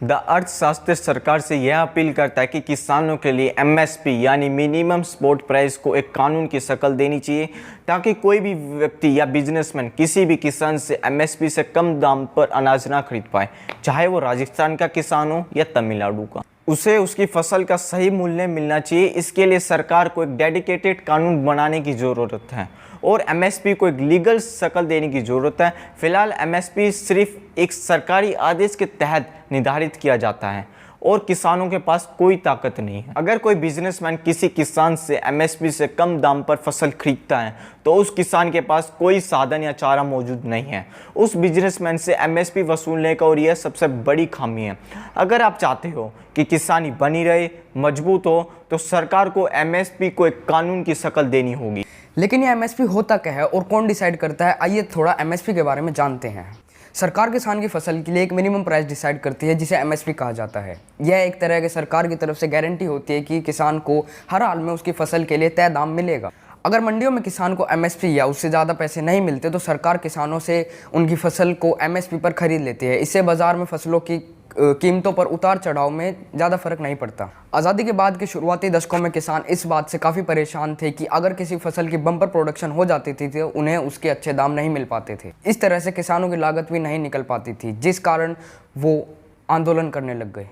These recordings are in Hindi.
द अर्थशास्त्र सरकार से यह अपील करता है कि किसानों के लिए एमएसपी यानी मिनिमम सपोर्ट प्राइस को एक कानून की शक्ल देनी चाहिए, ताकि कोई भी व्यक्ति या बिजनेसमैन किसी भी किसान से एमएसपी से कम दाम पर अनाज ना खरीद पाए, चाहे वो राजस्थान का किसान हो या तमिलनाडु का। उसे उसकी फसल का सही मूल्य मिलना चाहिए। इसके लिए सरकार को एक डेडिकेटेड कानून बनाने की ज़रूरत है और एमएसपी को एक लीगल शक्ल देने की ज़रूरत है। फिलहाल एमएसपी सिर्फ एक सरकारी आदेश के तहत निर्धारित किया जाता है और किसानों के पास कोई ताकत नहीं है। अगर कोई बिजनेसमैन किसी किसान से एमएसपी से कम दाम पर फसल खरीदता है तो उस किसान के पास कोई साधन या चारा मौजूद नहीं है उस बिजनेसमैन से एमएसपी वसूलने का, और यह सबसे बड़ी खामी है। अगर आप चाहते हो कि किसानी बनी रहे, मजबूत हो, तो सरकार को एमएसपी को एक कानून की शक्ल देनी होगी। लेकिन यह एमएसपी होता क्या है और कौन डिसाइड करता है, आइए थोड़ा एमएसपी के बारे में जानते हैं। सरकार किसान की फसल के लिए एक मिनिमम प्राइस डिसाइड करती है जिसे एमएसपी कहा जाता है। यह एक तरह के सरकार की तरफ से गारंटी होती है कि किसान को हर हाल में उसकी फसल के लिए तय दाम मिलेगा। अगर मंडियों में किसान को एमएसपी या उससे ज़्यादा पैसे नहीं मिलते तो सरकार किसानों से उनकी फसल को एमएसपी पर खरीद लेती है। इससे बाजार में फसलों की कीमतों पर उतार चढ़ाव में ज़्यादा फर्क नहीं पड़ता। आज़ादी के बाद के शुरुआती दशकों में किसान इस बात से काफ़ी परेशान थे कि अगर किसी फसल की बम्पर प्रोडक्शन हो जाती थी तो उन्हें उसके अच्छे दाम नहीं मिल पाते थे। इस तरह से किसानों की लागत भी नहीं निकल पाती थी, जिस कारण वो आंदोलन करने लग गए।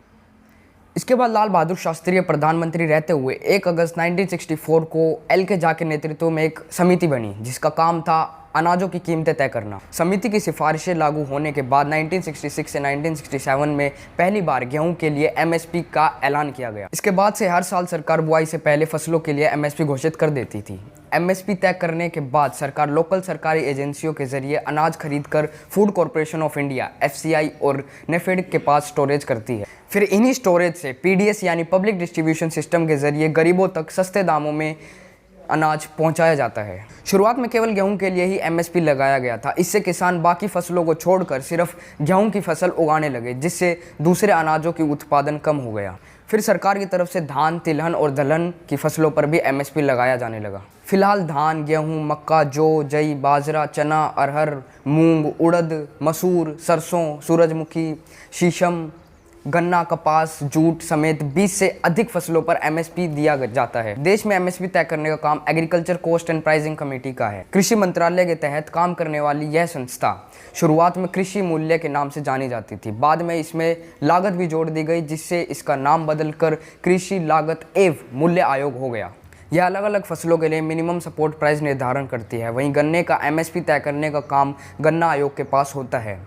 इसके बाद लाल बहादुर शास्त्री प्रधानमंत्री रहते हुए 1 अगस्त 1964 को एल.के. झा के नेतृत्व में एक समिति बनी जिसका काम था अनाजों की कीमतें तय करना। समिति की सिफारिशें लागू होने के बाद 1966 से 1967 में पहली बार गेहूं के लिए एमएसपी का ऐलान किया गया। इसके बाद से हर साल सरकार बुआई से पहले फसलों के लिए एमएसपी घोषित कर देती थी। एमएसपी तय करने के बाद सरकार लोकल सरकारी एजेंसियों के जरिए अनाज खरीदकर food corporation of India FCI और नेफेड के पास स्टोरेज करती है। फिर इन्हीं स्टोरेज से पीडीएस यानी पब्लिक डिस्ट्रीब्यूशन सिस्टम के जरिए गरीबों तक सस्ते दामों में अनाज पहुंचाया जाता है। शुरुआत में केवल गेहूं के लिए ही एमएसपी लगाया गया था। इससे किसान बाकी फसलों को छोड़कर सिर्फ गेहूं की फसल उगाने लगे, जिससे दूसरे अनाजों की उत्पादन कम हो गया। फिर सरकार की तरफ से धान, तिलहन और दलहन की फसलों पर भी एमएसपी लगाया जाने लगा। फिलहाल धान, गेहूं, मक्का, जौ, जई, बाजरा, चना, अरहर, मूंग, उड़द, मसूर, सरसों, सूरजमुखी, शीशम, गन्ना, कपास, जूट समेत 20 से अधिक फसलों पर एमएसपी दिया जाता है। देश में एमएसपी तय करने का काम agriculture cost and pricing committee का है। कृषि मंत्रालय के तहत काम करने वाली यह संस्था शुरुआत में कृषि मूल्य के नाम से जानी जाती थी। बाद में इसमें लागत भी जोड़ दी गई, जिससे इसका नाम बदलकर कृषि लागत एवं मूल्य आयोग हो गया। यह अलग अलग फसलों के लिए मिनिमम सपोर्ट प्राइस निर्धारण करती है। वहीं गन्ने का एमएसपी तय करने का काम गन्ना आयोग के पास होता है।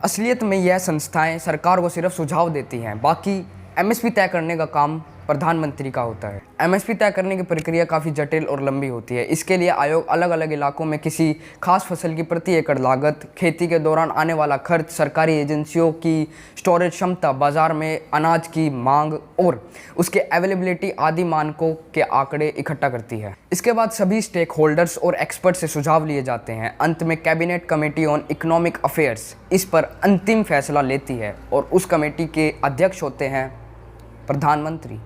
असलियत में यह संस्थाएं सरकार को सिर्फ सुझाव देती हैं, बाकी एमएसपी तय करने का काम प्रधानमंत्री का होता है। एमएसपी तय करने की प्रक्रिया काफ़ी जटिल और लंबी होती है। इसके लिए आयोग अलग अलग इलाकों में किसी खास फसल की प्रति एकड़ लागत, खेती के दौरान आने वाला खर्च, सरकारी एजेंसियों की स्टोरेज क्षमता, बाजार में अनाज की मांग और उसके अवेलेबिलिटी आदि मानकों के आंकड़े इकट्ठा करती है। इसके बाद सभी स्टेक होल्डर्स और एक्सपर्ट से सुझाव लिए जाते हैं। अंत में cabinet committee on economic affairs इस पर अंतिम फैसला लेती है और उस कमेटी के अध्यक्ष होते हैं प्रधानमंत्री।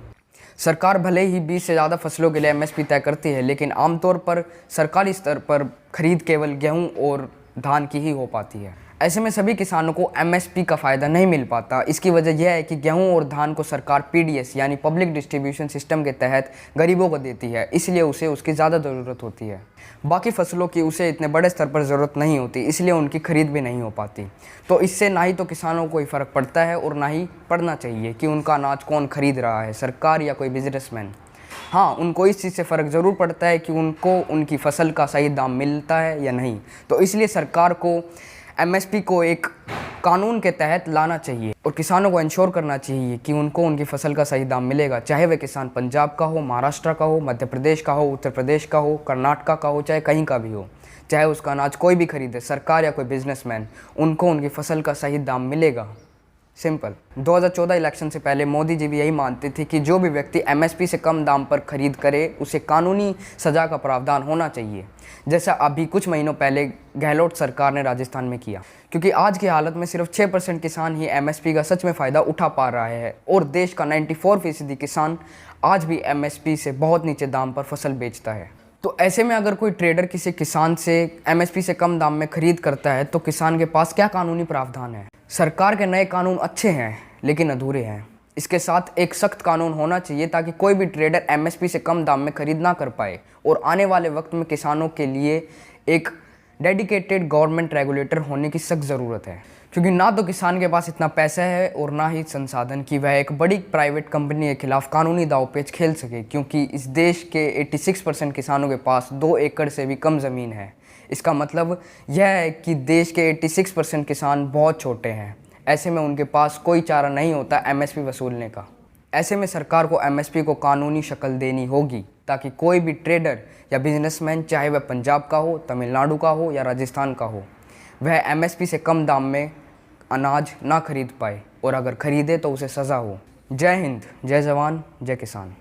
सरकार भले ही 20 से ज़्यादा फसलों के लिए एमएसपी तय करती है, लेकिन आमतौर पर सरकारी स्तर पर खरीद केवल गेहूं और धान की ही हो पाती है। ऐसे में सभी किसानों को एमएसपी का फ़ायदा नहीं मिल पाता। इसकी वजह यह है कि गेहूं और धान को सरकार पीडीएस यानी पब्लिक डिस्ट्रीब्यूशन सिस्टम के तहत गरीबों को देती है, इसलिए उसे उसकी ज़्यादा ज़रूरत होती है। बाकी फसलों की उसे इतने बड़े स्तर पर ज़रूरत नहीं होती, इसलिए उनकी खरीद भी नहीं हो पाती। तो इससे ना ही तो किसानों को कोई फ़र्क पड़ता है और ना ही पड़ना चाहिए कि उनका अनाज कौन खरीद रहा है, सरकार या कोई बिजनेसमैन। हाँ, उनको इस चीज़ से फ़र्क ज़रूर पड़ता है कि उनको उनकी फसल का सही दाम मिलता है या नहीं। तो इसलिए सरकार को एमएसपी को एक कानून के तहत लाना चाहिए और किसानों को इंश्योर करना चाहिए कि उनको उनकी फसल का सही दाम मिलेगा, चाहे वह किसान पंजाब का हो, महाराष्ट्र का हो, मध्य प्रदेश का हो, उत्तर प्रदेश का हो, कर्नाटक का हो, चाहे कहीं का भी हो, चाहे उसका अनाज कोई भी खरीदे, सरकार या कोई बिजनेसमैन, उनको उनकी फसल का सही दाम मिलेगा। सिंपल। 2014 इलेक्शन से पहले मोदी जी भी यही मानते थे कि जो भी व्यक्ति एमएसपी से कम दाम पर खरीद करे उसे कानूनी सज़ा का प्रावधान होना चाहिए, जैसा अभी कुछ महीनों पहले गहलोत सरकार ने राजस्थान में किया। क्योंकि आज की हालत में सिर्फ 6% किसान ही एमएसपी का सच में फ़ायदा उठा पा रहा है और देश का 94% किसान आज भी एमएसपी से बहुत नीचे दाम पर फसल बेचता है। तो ऐसे में अगर कोई ट्रेडर किसी किसान से एमएसपी से कम दाम में खरीद करता है तो किसान के पास क्या कानूनी प्रावधान है? सरकार के नए कानून अच्छे हैं लेकिन अधूरे हैं। इसके साथ एक सख्त कानून होना चाहिए ताकि कोई भी ट्रेडर एमएसपी से कम दाम में खरीद ना कर पाए और आने वाले वक्त में किसानों के लिए एक डेडिकेटेड गवर्नमेंट रेगुलेटर होने की सख्त ज़रूरत है, क्योंकि ना तो किसान के पास इतना पैसा है और ना ही संसाधन कि वह एक बड़ी प्राइवेट कंपनी के खिलाफ कानूनी दांवपेच खेल सके, क्योंकि इस देश के 86% किसानों के पास 2 एकड़ से भी कम ज़मीन है। इसका मतलब यह है कि देश के 86% किसान बहुत छोटे हैं। ऐसे में उनके पास कोई चारा नहीं होता एमएसपी वसूलने का। ऐसे में सरकार को एमएसपी को कानूनी शक्ल देनी होगी ताकि कोई भी ट्रेडर या बिजनेसमैन, चाहे वह पंजाब का हो, तमिलनाडु का हो या राजस्थान का हो, वह एमएसपी से कम दाम में अनाज ना खरीद पाए और अगर खरीदे तो उसे सज़ा हो। जय हिंद, जय जवान, जय किसान।